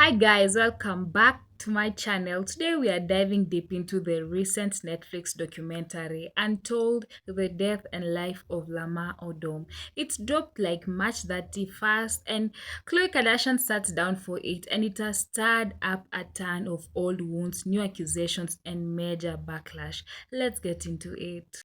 Hi guys, welcome back to my channel. Today we are diving deep into the recent Netflix documentary Untold: The Death and Life of Lamar Odom. It dropped like March 31st and Khloé Kardashian sat down for it, and it has stirred up a ton of old wounds, new accusations and major backlash. Let's get into it.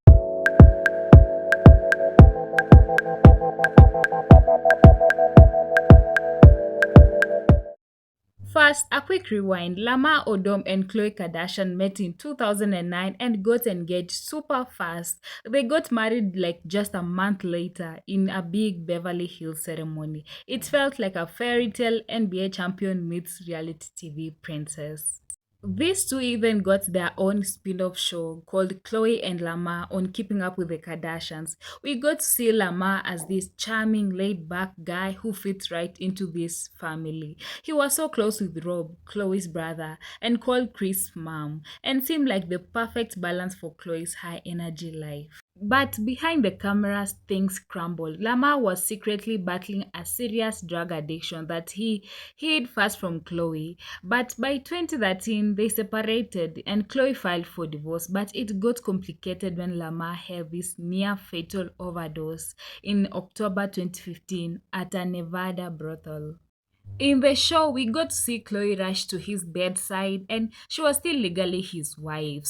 First, a quick rewind. Lamar Odom and Khloé Kardashian met in 2009 and got engaged super fast. They got married like just a month later in a big Beverly Hills ceremony. It felt like a fairy tale NBA champion meets reality TV princess. These two even got their own spin-off show called Chloe and Lamar on Keeping Up with the Kardashians. We got to see Lamar as this charming, laid-back guy who fits right into this family. He was so close with Rob, Chloe's brother, and called Chris mom, and seemed like the perfect balance for Chloe's high-energy life. But behind the cameras, things crumbled. Lamar was secretly battling a serious drug addiction that he hid first from Chloe. But by 2013, they separated and Chloe filed for divorce. But it got complicated when Lamar had this near fatal overdose in October 2015 at a Nevada brothel. In the show, we got to see Chloe rush to his bedside, and she was still legally his wife.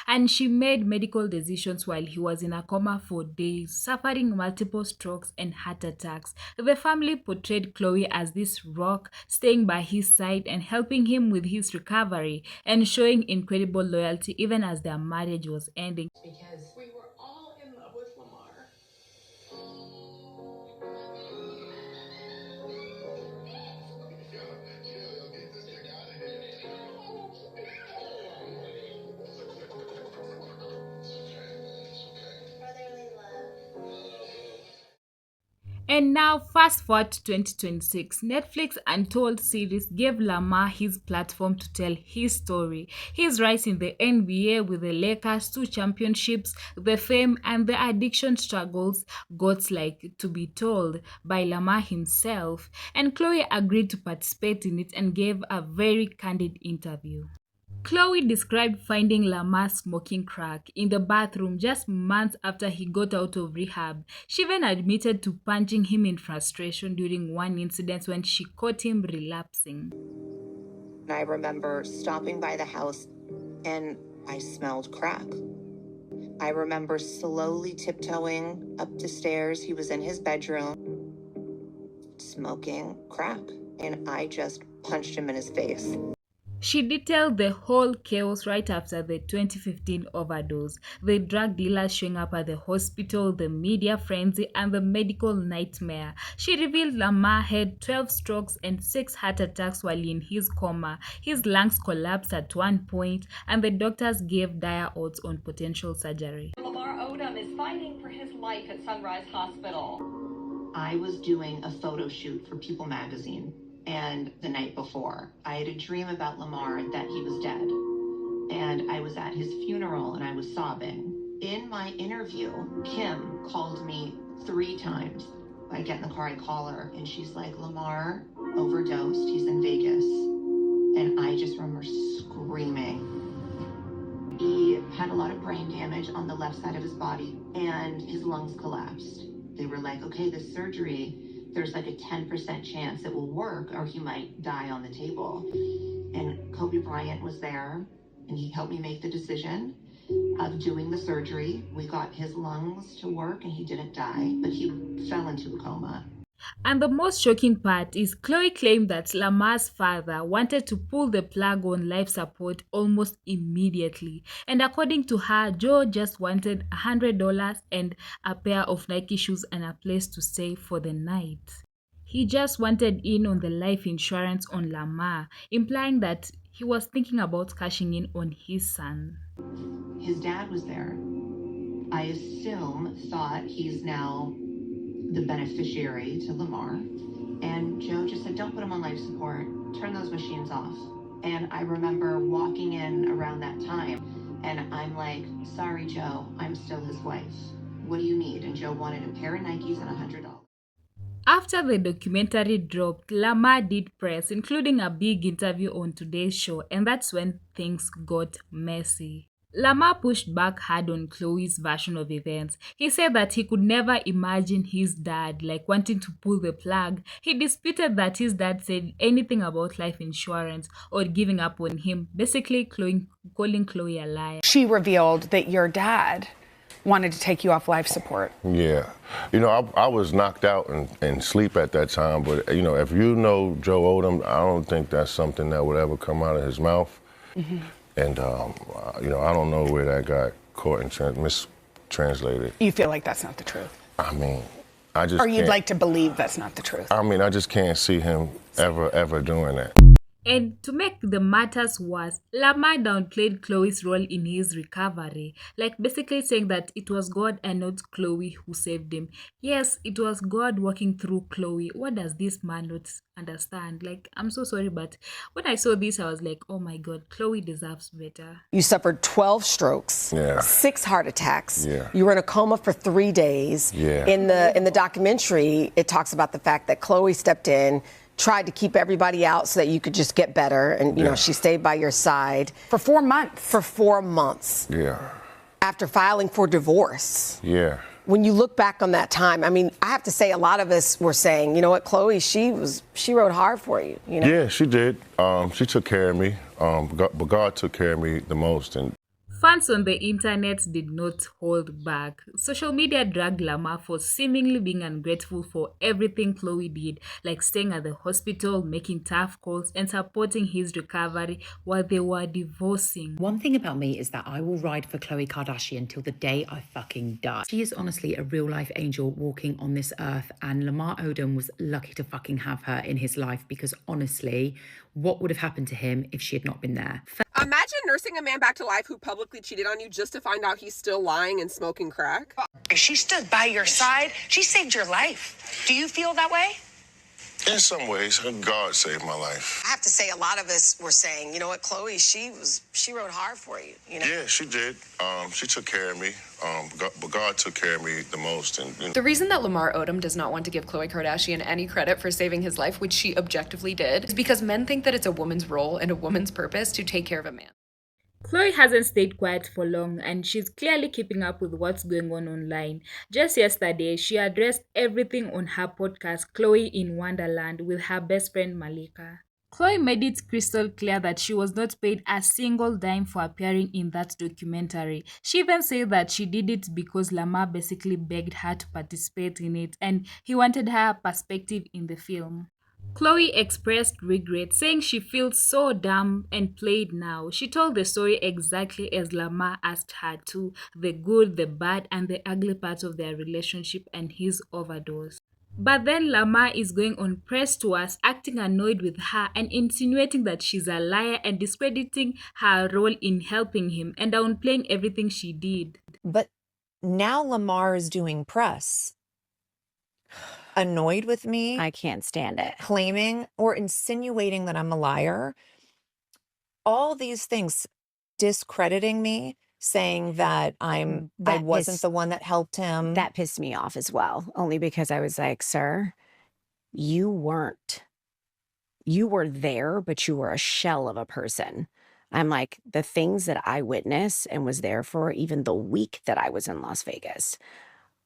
And she made medical decisions while he was in a coma for days, suffering multiple strokes and heart attacks. The family portrayed Chloe as this rock, staying by his side and helping him with his recovery, and showing incredible loyalty even as their marriage was ending. Because we were all in love with Lamar. And now, fast forward to 2026, Netflix Untold series gave Lamar his platform to tell his story. His rise in the NBA with the Lakers, two championships, the fame and the addiction struggles got like to be told by Lamar himself. And Chloe agreed to participate in it and gave a very candid interview. Chloe described finding Lamar smoking crack in the bathroom just months after he got out of rehab. She even admitted to punching him in frustration during one incident when she caught him relapsing. I remember stopping by the house and I smelled crack. I remember slowly tiptoeing up the stairs. He was in his bedroom smoking crack, and I just punched him in his face. She detailed the whole chaos right after the 2015 overdose, the drug dealers showing up at the hospital, the media frenzy, and the medical nightmare. She revealed Lamar had 12 strokes and 6 heart attacks while in his coma. His lungs collapsed at one point, and the doctors gave dire odds on potential surgery. Lamar Odom is fighting for his life at Sunrise Hospital. I was doing a photo shoot for People magazine, and the night before, I had a dream about Lamar that he was dead. And I was at his funeral and I was sobbing. In my interview, Kim called me 3 times. I get in the car, I call her, and she's like, Lamar overdosed, he's in Vegas. And I just remember screaming. He had a lot of brain damage on the left side of his body, and his lungs collapsed. They were like, okay, this surgery, there's like a 10% chance it will work, or he might die on the table. And Kobe Bryant was there, and he helped me make the decision of doing the surgery. We got his lungs to work, and he didn't die, but he fell into a coma. And the most shocking part is Chloe claimed that Lamar's father wanted to pull the plug on life support almost immediately. And according to her, Joe just wanted $100 and a pair of Nike shoes and a place to stay for the night. He just wanted in on the life insurance on Lamar, implying that he was thinking about cashing in on his son. His dad was there. I assume thought he's now the beneficiary to Lamar. And Joe just said, don't put him on life support, turn those machines off. And I remember walking in around that time, and I'm like, sorry, Joe, I'm still his wife. What do you need? And Joe wanted a pair of Nikes and $100. After the documentary dropped, Lamar did press, including a big interview on Today's Show, and that's when things got messy. Lamar pushed back hard on Khloé's version of events. He said that he could never imagine his dad wanting to pull the plug. He disputed that his dad said anything about life insurance or giving up on him, basically calling Khloé a liar. She revealed that your dad wanted to take you off life support. Yeah. I was knocked out and sleep at that time, but, if you know Joe Odom, I don't think that's something that would ever come out of his mouth. Mm-hmm. And, I don't know where that got caught and mistranslated. You feel like that's not the truth? I mean, I just Or you'd like to believe that's not the truth? I mean, I just can't see him ever doing that. And to make the matters worse, Lamar downplayed Khloé's role in his recovery, basically saying that it was God and not Khloé who saved him. Yes, it was God working through Khloé. What does this man not understand? I'm so sorry, but when I saw this, I was like, oh my God, Khloé deserves better. You suffered 12 strokes, Yeah. 6 heart attacks. Yeah. You were in a coma for 3 days. Yeah. In the documentary, it talks about the fact that Khloé stepped in, tried to keep everybody out so that you could just get better. And, she stayed by your side. For 4 months. For 4 months. Yeah. After filing for divorce. Yeah. When you look back on that time, I mean, I have to say a lot of us were saying, you know what, Khloé, she rode hard for you. Yeah, she did. She took care of me. But God took care of me the most. And Fans on the internet did not hold back. Social media dragged Lamar for seemingly being ungrateful for everything Khloé did, like staying at the hospital, making tough calls, and supporting his recovery while they were divorcing. One thing about me is that I will ride for Khloé Kardashian till the day I fucking die. She is honestly a real life angel walking on this earth, and Lamar Odom was lucky to fucking have her in his life, because honestly, what would have happened to him if she had not been there? Imagine nursing a man back to life who publicly cheated on you just to find out he's still lying and smoking crack. She stood by your side. She saved your life. Do you feel that way? in some ways, God saved my life. I have to say a lot of us were saying, you know what, Khloé, she rode hard for you. Yeah, she did. She took care of me. But God took care of me the most. And The reason that Lamar Odom does not want to give Khloé Kardashian any credit for saving his life, which she objectively did, is because men think that it's a woman's role and a woman's purpose to take care of a man. Khloé hasn't stayed quiet for long, and she's clearly keeping up with what's going on online. Just yesterday, she addressed everything on her podcast, Khloé in Wonderland, with her best friend Malika. Khloé made it crystal clear that she was not paid a single dime for appearing in that documentary. She even said that she did it because Lamar basically begged her to participate in it, and he wanted her perspective in the film. Khloé expressed regret, saying she feels so dumb and played now. She told the story exactly as Lamar asked her to, the good, the bad, and the ugly parts of their relationship and his overdose. But then Lamar is going on press tours, acting annoyed with her and insinuating that she's a liar and discrediting her role in helping him and downplaying everything she did. But now Lamar is doing press. Annoyed with me. I can't stand it. Claiming or insinuating that I'm a liar. All these things, discrediting me, saying that I wasn't the one that helped him. That pissed me off as well, only because I was like, sir, you weren't. You were there, but you were a shell of a person. I'm like, the things that I witnessed and was there for, even the week that I was in Las Vegas,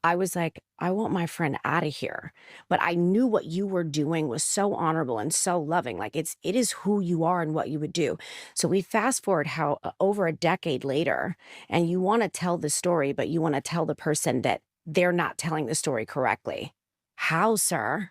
I was like, I want my friend out of here. But I knew what you were doing was so honorable and so loving. Like it is who you are and what you would do. So we fast forward how over a decade later, and you want to tell the story, but you want to tell the person that they're not telling the story correctly. How, sir?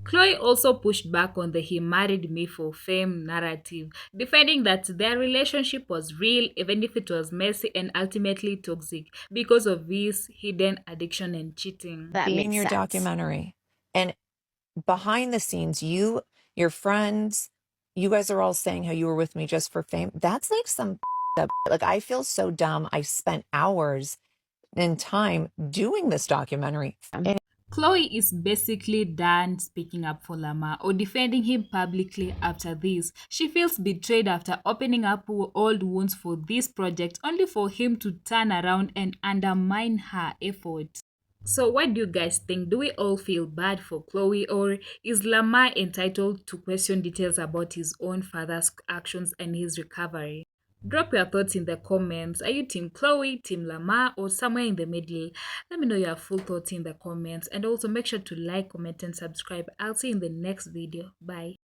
Khloé also pushed back on the "he married me for fame" narrative, defending that their relationship was real even if it was messy and ultimately toxic because of his hidden addiction and cheating. That in makes your sense. documentary. And behind the scenes, your friends, you guys are all saying how you were with me just for fame. That's like some up. Like, I feel so dumb. I spent hours and time doing this documentary. And Khloé is basically done speaking up for Lamar or defending him publicly after this. She feels betrayed after opening up old wounds for this project, only for him to turn around and undermine her efforts. So what do you guys think? Do we all feel bad for Khloé, or is Lamar entitled to question details about his own father's actions and his recovery? Drop your thoughts in the comments. Are you Team Khloé, Team Lamar, or somewhere in the middle? Let me know your full thoughts in the comments, and also make sure to like, comment, and subscribe. I'll see you in the next video. Bye.